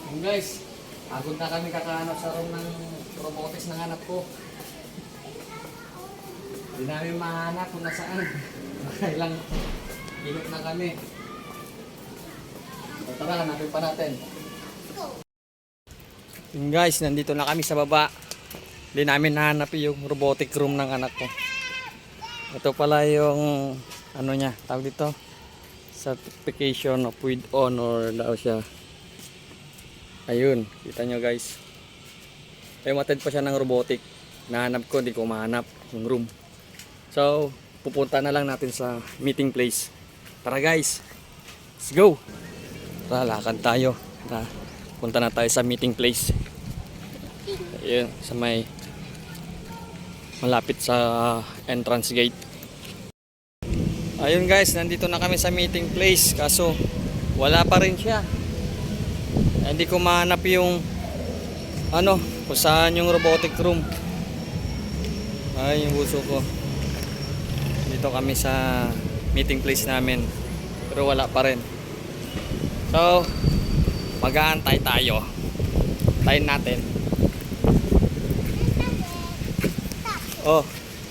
Guys, agod na kami kakahanap sa room ng robotics ng anak ko. Hindi namin mahanap kung nasaan. Nakailang hilot na kami. So, tara, hanapin pa natin. Yun guys, nandito na kami sa baba. Hindi namin nahanap yung robotic room ng anak ko. Ito pala yung ano niya, tawag dito, certification of with honor daw siya. Ayun, kita nyo guys. Matid pa siya ng robotic. Nahanap ko, hindi ko mahanap yung room. So, pupunta na lang natin sa meeting place. Tara guys, let's go. Tara, lakad tayo. Punta na tayo sa meeting place. Ayun, sa may malapit sa entrance gate. Ayun guys, nandito na kami sa meeting place. Kaso, wala pa rin siya. Hindi ko mahanap yung ano, kung saan yung robotic room. Ay, yung buso ko. Dito kami sa meeting place namin. Pero wala pa rin. So, mag-aantay tayo. Tayin natin. Oh,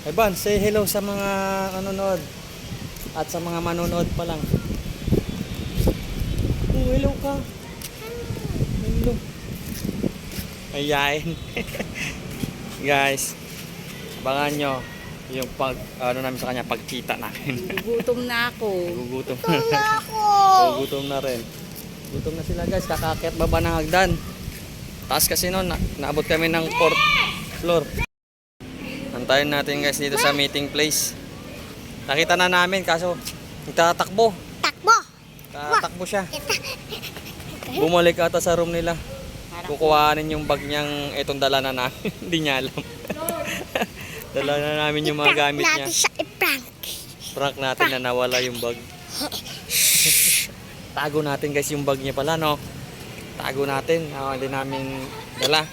Evan, say hello sa mga nanonood. At sa mga manonood pa lang. Oh, hello ka. Hello. Ayan. Guys, abangan nyo yung namin sa kanya, pagkita namin. Gugutom na ako. Gugutom na ako. Gugutom na rin. Gutom na sila guys, kakakit baba ng hagdan. Taas kasi noon, naabot kami ng 4th floor. Antayin natin guys dito sa meeting place. Nakita na namin kaso nagtatakbo. Tatakbo siya. Bumalik ata sa room nila. Kukuhanin yung bag niyang itong dala na namin. Hindi niya alam. Dala na namin yung mga gamit niya. Prank natin na nawala yung bag. Tago natin guys yung bag niya pala, no? Tago natin. Hindi namin dala.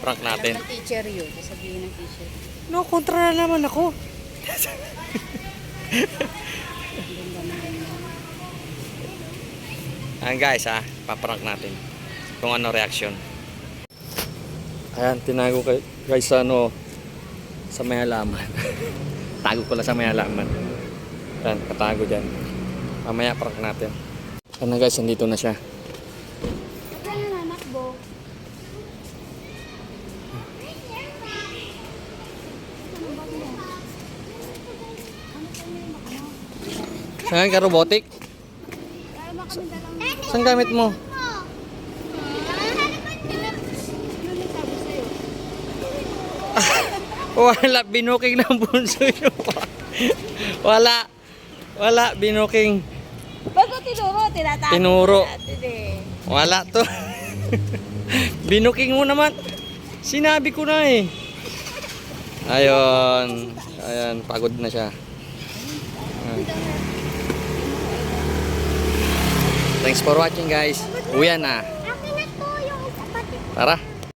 Prank natin. Alam ng teacher yun. Sabihin ng teacher. No, kontra na naman ako. Ayan guys, paprank natin kung ano reaction. Ayan, tinago guys sa sa may halaman. Tago ko lang sa may halaman. Ayan, katago dyan. Mamaya prank natin. Ayan guys, nandito na siya. Saan ka robotic? Saan gamit mo? Wala, binuking ng bunso yun. Wala, binuking. Bago tinuro, tinatago. Tinuro. Eh. Wala to. Binuking mo naman. Sinabi ko na eh. Ayun. Ayan, pagod na siya. Thanks for watching guys. Uwian na. Tara.